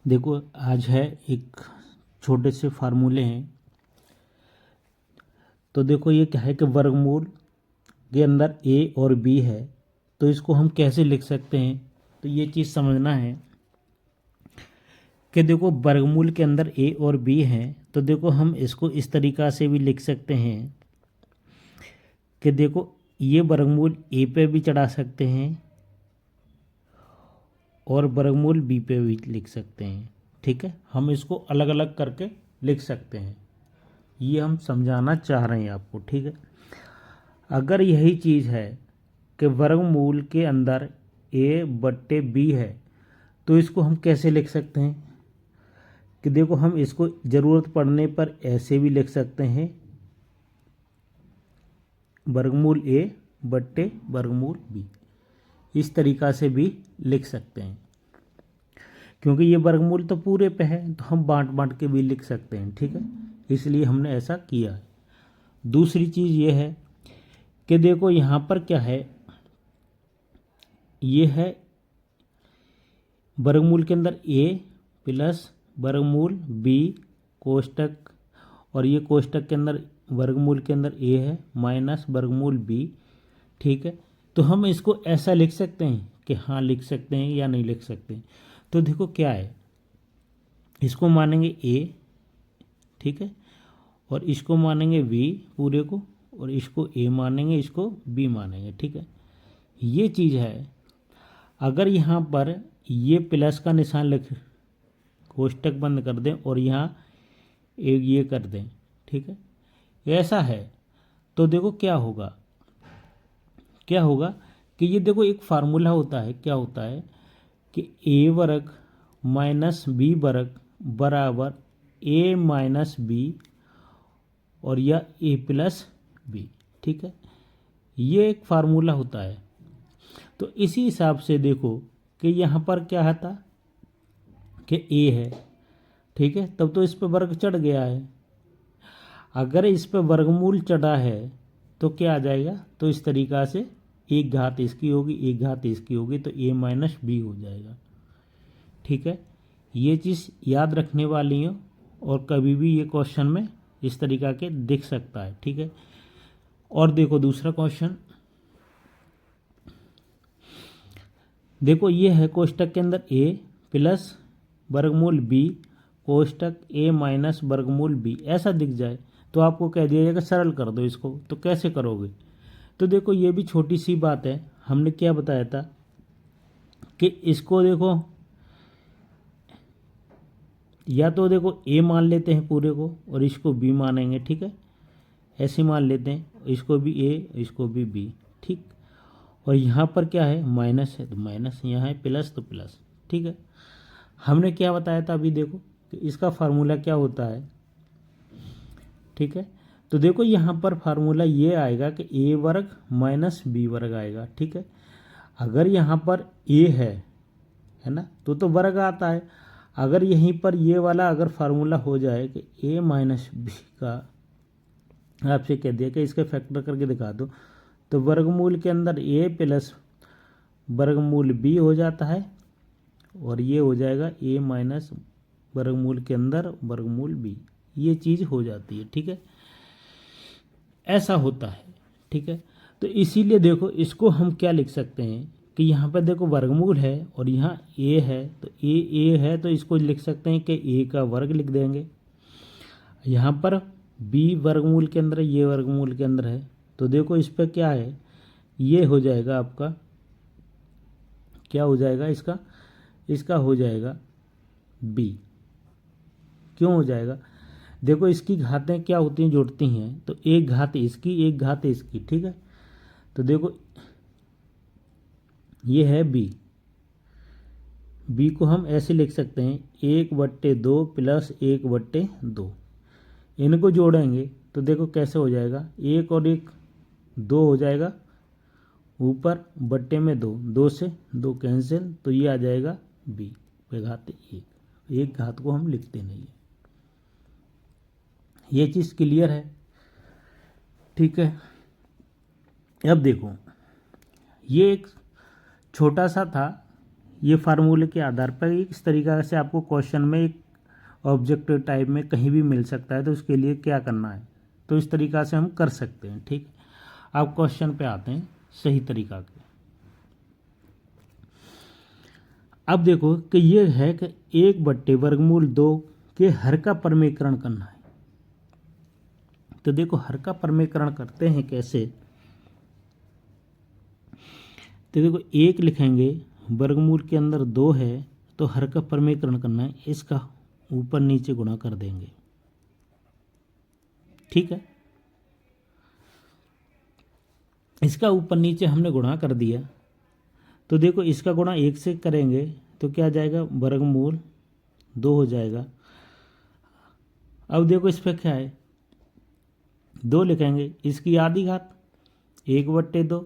देखो आज है एक छोटे से फार्मूले हैं। तो देखो ये क्या है कि वर्गमूल के अंदर ए और बी है, तो इसको हम कैसे लिख सकते हैं। तो ये चीज़ समझना है कि देखो वर्गमूल के अंदर ए और बी हैं, तो देखो हम इसको इस तरीक़ा से भी लिख सकते हैं कि देखो ये वर्गमूल ए पे भी चढ़ा सकते हैं और वर्गमूल बी पे भी लिख सकते हैं। ठीक है, हम इसको अलग अलग करके लिख सकते हैं, ये हम समझाना चाह रहे हैं आपको। ठीक है, अगर यही चीज़ है कि वर्गमूल के अंदर ए बट्टे बी है, तो इसको हम कैसे लिख सकते हैं कि देखो हम इसको ज़रूरत पड़ने पर ऐसे भी लिख सकते हैं, वर्गमूल ए बट्टे वर्गमूल बी, इस तरीक़ा से भी लिख सकते हैं। क्योंकि ये वर्गमूल तो पूरे पे है, तो हम बांट बांट के भी लिख सकते हैं। ठीक है, इसलिए हमने ऐसा किया है। दूसरी चीज़ ये है कि देखो यहाँ पर क्या है, ये है वर्गमूल के अंदर ए प्लस वर्गमूल बी कोष्टक, और ये कोष्टक के अंदर वर्गमूल के अंदर ए है माइनस वर्गमूल बी। ठीक है, तो हम इसको ऐसा लिख सकते हैं कि हाँ लिख सकते हैं या नहीं लिख सकते। तो देखो क्या है, इसको मानेंगे ए, ठीक है, और इसको मानेंगे बी पूरे को, और इसको ए मानेंगे, इसको बी मानेंगे। ठीक है, ये चीज़ है। अगर यहाँ पर ये प्लस का निशान लिख कोष्टक बंद कर दें और यहाँ एक ये कर दें, ठीक है, ऐसा है, तो देखो क्या होगा, क्या होगा कि ये देखो एक फार्मूला होता है, क्या होता है कि ए वर्ग माइनस बी वर्ग बराबर ए माइनस बी और या ए प्लस बी। ठीक है, ये एक फार्मूला होता है। तो इसी हिसाब से देखो कि यहाँ पर क्या था कि ए है, ठीक है, तब तो इस पर वर्ग चढ़ गया है। अगर इस पर वर्गमूल चढ़ा है तो क्या आ जाएगा, तो इस तरीक़ा से एक घात इसकी होगी, एक घात इसकी होगी, तो ए माइनस बी हो जाएगा। ठीक है, ये चीज़ याद रखने वाली हो, और कभी भी ये क्वेश्चन में इस तरीक़ा के दिख सकता है। ठीक है, और देखो दूसरा क्वेश्चन, देखो ये है कोष्टक के अंदर ए प्लस वर्गमूल बी कोष्टक ए माइनस वर्गमूल बी, ऐसा दिख जाए तो आपको कह दिया जाएगा सरल कर दो इसको। तो कैसे करोगे, तो देखो ये भी छोटी सी बात है। हमने क्या बताया था कि इसको देखो या तो देखो ए मान लेते हैं पूरे को और इसको बी मानेंगे, ठीक है, ऐसे मान लेते हैं, इसको भी ए इसको भी बी, ठीक। और यहाँ पर क्या है, माइनस है तो माइनस, यहाँ है प्लस तो प्लस। ठीक है, हमने क्या बताया था अभी, देखो कि इसका फार्मूला क्या होता है। ठीक है, तो देखो यहाँ पर फार्मूला ये आएगा कि ए वर्ग माइनस बी वर्ग आएगा। ठीक है, अगर यहाँ पर ए है ना, तो वर्ग आता है। अगर यहीं पर ये वाला अगर फार्मूला हो जाए कि ए माइनस बी का, आपसे कह दिया कि इसके फैक्टर करके दिखा दो, तो वर्गमूल के अंदर ए प्लस वर्गमूल बी हो जाता है, और ये हो जाएगा ए माइनस वर्गमूल के अंदर वर्गमूल बी, ये चीज़ हो जाती है। ठीक है, ऐसा होता है। ठीक है, तो इसीलिए देखो इसको हम क्या लिख सकते हैं कि यहाँ पर देखो वर्गमूल है और यहाँ ए है, तो ए है तो इसको लिख सकते हैं कि ए का वर्ग लिख देंगे। यहाँ पर बी वर्गमूल के अंदर, ये वर्गमूल के अंदर है, तो देखो इस पर क्या है, ये हो जाएगा आपका, क्या हो जाएगा इसका हो जाएगा बी। क्यों हो जाएगा, देखो इसकी घातें क्या होती हैं, जुड़ती हैं, तो एक घात इसकी एक घात इसकी। ठीक है, तो देखो ये है बी को हम ऐसे लिख सकते हैं 1/2 प्लस 1/2, इनको जोड़ेंगे तो देखो कैसे हो जाएगा, एक और एक 2 हो जाएगा, ऊपर बट्टे में 2, 2 से 2 कैंसिल, तो ये आ जाएगा बी पे घात 1, एक घात को हम लिखते नहीं है। ये चीज़ क्लियर है। ठीक है, अब देखो ये एक छोटा सा था, ये फार्मूले के आधार पर इस तरीक़ा से आपको क्वेश्चन में एक ऑब्जेक्टिव टाइप में कहीं भी मिल सकता है, तो उसके लिए क्या करना है, तो इस तरीक़ा से हम कर सकते हैं। ठीक, अब क्वेश्चन पे आते हैं सही तरीक़ा के। अब देखो कि ये है कि 1/वर्गमूल 2 के हर का परमीकरण करना है। तो देखो हर का परमीकरण करते हैं कैसे, तो देखो 1 लिखेंगे, वर्गमूल के अंदर 2 है, तो हर का परमीकरण करना है, इसका ऊपर नीचे गुणा कर देंगे। ठीक है, इसका ऊपर नीचे हमने गुणा कर दिया, तो देखो इसका गुणा 1 से करेंगे तो क्या जाएगा, वर्गमूल 2 हो जाएगा। अब देखो इस पर क्या है, 2 लिखेंगे, इसकी आधी घात 1/2,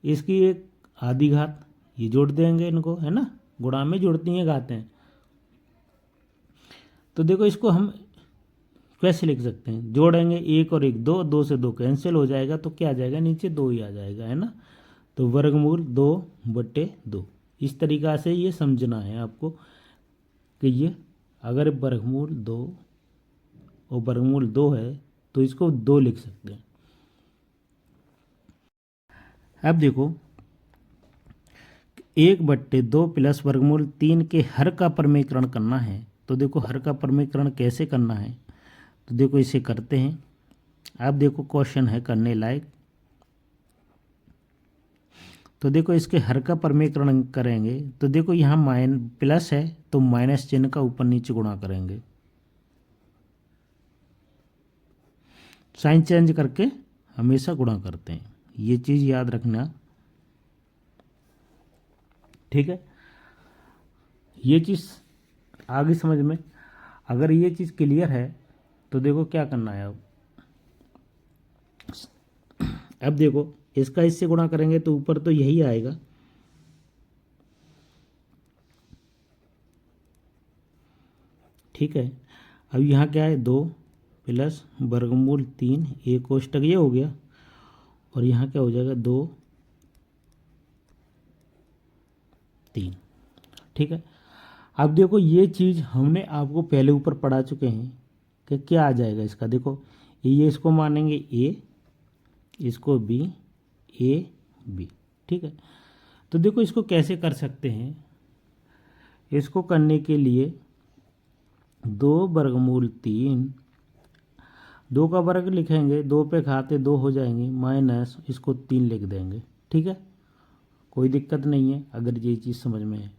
इसकी 1 आधी घात, ये जोड़ देंगे इनको, है ना, गुणा में जुड़ती हैं घातें। तो देखो इसको हम कैसे लिख सकते हैं, जोड़ेंगे 1 और 1 2, 2 से 2 कैंसिल हो जाएगा, तो क्या आ जाएगा, नीचे 2 ही आ जाएगा, है ना। तो वर्गमूल 2/2 इस तरीक़ा से ये समझना है आपको कि ये अगर वर्गमूल 2 और वर्गमूल 2 है तो इसको 2 लिख सकते हैं। अब देखो 1/2 प्लस वर्गमूल 3 के हर का परमीकरण करना है। तो देखो हर का परमीकरण कैसे करना है, तो देखो इसे करते हैं। अब देखो क्वेश्चन है करने लायक। तो देखो इसके हर का परमीकरण करेंगे, तो देखो यहाँ प्लस है तो माइनस चिन्ह का ऊपर नीचे गुणा करेंगे, साइन चेंज करके हमेशा गुणा करते हैं, ये चीज़ याद रखना। ठीक है, ये चीज़ आगे समझ में, अगर ये चीज़ क्लियर है तो देखो क्या करना है। अब देखो इसका इससे गुणा करेंगे तो ऊपर तो यही आएगा, ठीक है। अब यहाँ क्या है, 2 प्लस वर्गमूल 3, एक कोष्टक ये हो गया, और यहाँ क्या हो जाएगा 2 3। ठीक है, अब देखो ये चीज़ हमने आपको पहले ऊपर पढ़ा चुके हैं कि क्या आ जाएगा इसका। देखो ये इसको मानेंगे ए, इसको बी, ए बी। ठीक है, तो देखो इसको कैसे कर सकते हैं, इसको करने के लिए 2/3, 2 का वर्ग लिखेंगे, 2 पे खाते 2 हो जाएंगे, माइनस इसको 3 लिख देंगे। ठीक है, कोई दिक्कत नहीं है अगर ये चीज़ समझ में है।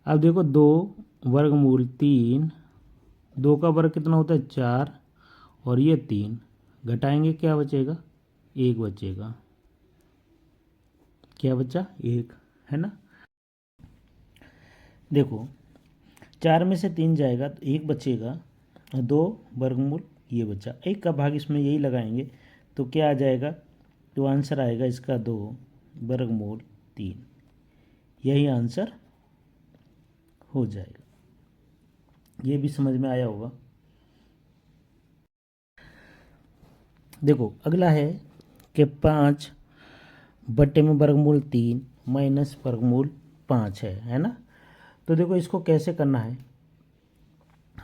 अब देखो 2/3, 2 का वर्ग कितना होता है 4, और ये 3 घटाएंगे, क्या बचेगा, 1 बचेगा। क्या बचा, 1, है ना। देखो 4 में से 3 जाएगा तो 1 बचेगा, 2 वर्गमूल ये बचा, 1 का भाग इसमें यही लगाएंगे तो क्या आ जाएगा, तो आंसर आएगा इसका 2/3, यही आंसर हो जाएगा। ये भी समझ में आया होगा। देखो अगला है कि 5/3 माइनस वर्गमूल 5 है ना। तो देखो इसको कैसे करना है,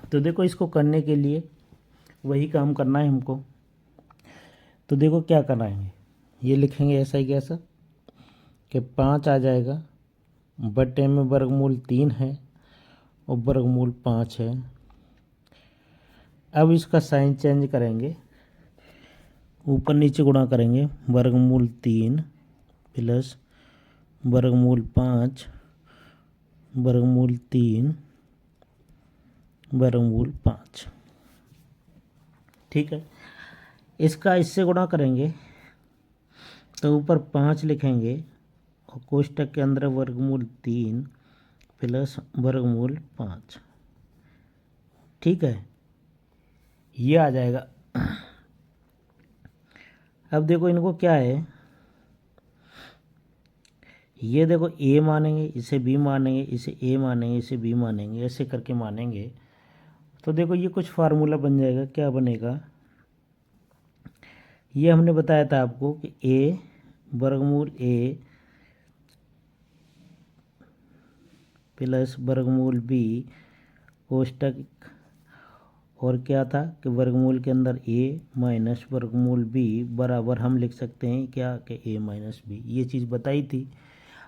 तो देखो इसको करने के लिए वही काम करना है हमको। तो देखो क्या कराएंगे, ये लिखेंगे ऐसा ही कैसा कि 5 आ जाएगा, बटे में वर्गमूल 3 है और वर्गमूल 5 है। अब इसका साइन चेंज करेंगे, ऊपर नीचे गुणा करेंगे, वर्गमूल 3 प्लस वर्गमूल 5, वर्गमूल 3 वर्गमूल 5। ठीक है, इसका इससे गुणा करेंगे तो ऊपर 5 लिखेंगे और कोष्टक के अंदर वर्गमूल 3 प्लस वर्गमूल 5। ठीक है, ये आ जाएगा। अब देखो इनको क्या है, ये देखो ए मानेंगे, इसे बी मानेंगे, इसे ए मानेंगे, इसे बी मानेंगे, ऐसे करके मानेंगे। तो देखो ये कुछ फार्मूला बन जाएगा, क्या बनेगा, ये हमने बताया था आपको कि ए वर्गमूल ए प्लस वर्गमूल बी कोष्टक, और क्या था कि वर्गमूल के अंदर a माइनस वर्गमूल b बराबर हम लिख सकते हैं क्या कि a माइनस बी। ये चीज़ बताई थी।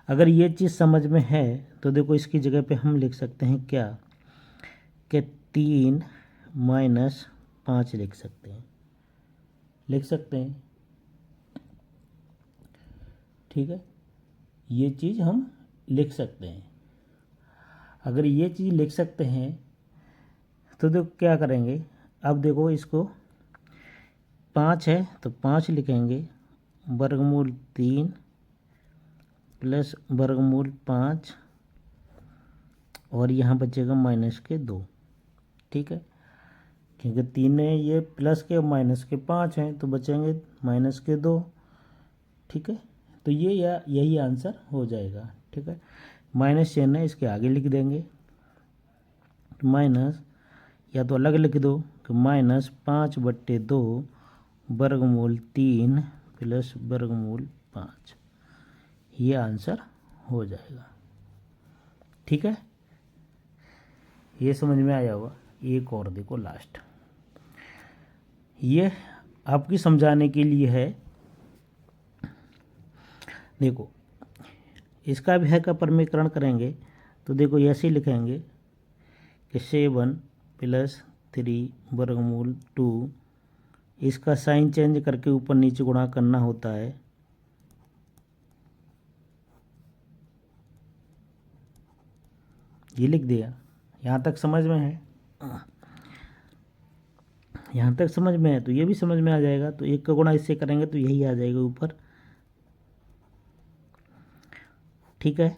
अगर ये चीज़ समझ में है तो देखो इसकी जगह पे हम लिख सकते हैं क्या कि 3 माइनस 5 लिख सकते हैं। ठीक है, ये चीज़ हम लिख सकते हैं। अगर ये चीज़ लिख सकते हैं तो देखो क्या करेंगे। अब देखो इसको 5 है तो 5 लिखेंगे, वर्गमूल 3 प्लस वर्गमूल 5, और यहाँ बचेगा माइनस के 2। ठीक है, क्योंकि 3 है ये प्लस के माइनस के 5 हैं तो बचेंगे माइनस के 2। ठीक है, तो ये यही आंसर हो जाएगा। ठीक है, माइनस चिन्ह है इसके आगे लिख देंगे, माइनस या तो अलग लिख दो कि -5/2 वर्गमूल 3 प्लस वर्गमूल 5, ये आंसर हो जाएगा। ठीक है, ये समझ में आया होगा। एक और देखो लास्ट, ये आपकी समझाने के लिए है। देखो इसका भी है का प्रमीकरण करेंगे तो देखो ऐसे लिखेंगे कि 7 प्लस 3 वर्गमूल 2, इसका साइन चेंज करके ऊपर नीचे गुणा करना होता है। ये लिख दिया। यहाँ तक समझ में है? यहाँ तक समझ में है तो ये भी समझ में आ जाएगा। तो 1 का गुणा इससे करेंगे तो यही आ जाएगा ऊपर। ठीक है,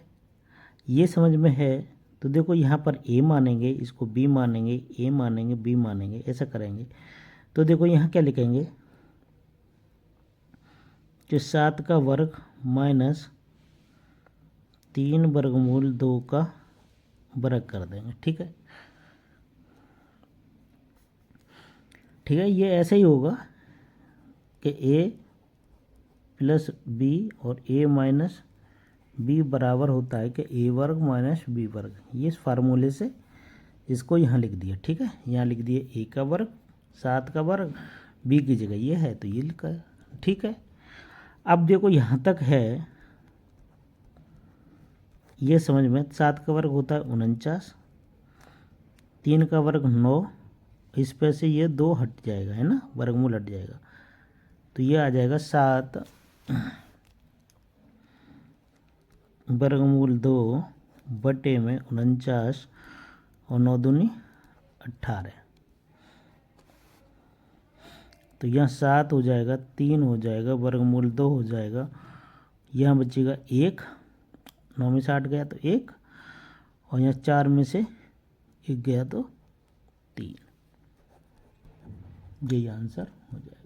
ये समझ में है तो देखो यहाँ पर a मानेंगे, इसको b मानेंगे, a मानेंगे, b मानेंगे, ऐसा करेंगे। तो देखो यहाँ क्या लिखेंगे कि 7 का वर्ग माइनस 3 वर्गमूल 2 का वर्ग कर देंगे। ठीक है, ये ऐसे ही होगा कि a प्लस b और a माइनस b बराबर होता है कि a वर्ग माइनस b वर्ग। ये इस फार्मूले से इसको यहाँ लिख दिया। ठीक है, यहाँ लिख दिया a का वर्ग 7 का वर्ग, b की जगह ये है तो ये लिखा है। ठीक है, अब देखो यहाँ तक है, ये समझ में। 7 का वर्ग होता है 49, 3 का वर्ग 9, इस पे से ये 2 हट जाएगा, है ना, वर्गमूल हट जाएगा तो ये आ जाएगा 7 वर्गमूल 2 बटे में 49 और 9 दूनी 18। तो यहाँ 7 हो जाएगा, 3 हो जाएगा, वर्गमूल 2 हो जाएगा, यहाँ बचेगा 1, 9 में से 8 गया तो 1, और यहाँ 4 में से 1 गया तो 3। यही आंसर हो जाएगा।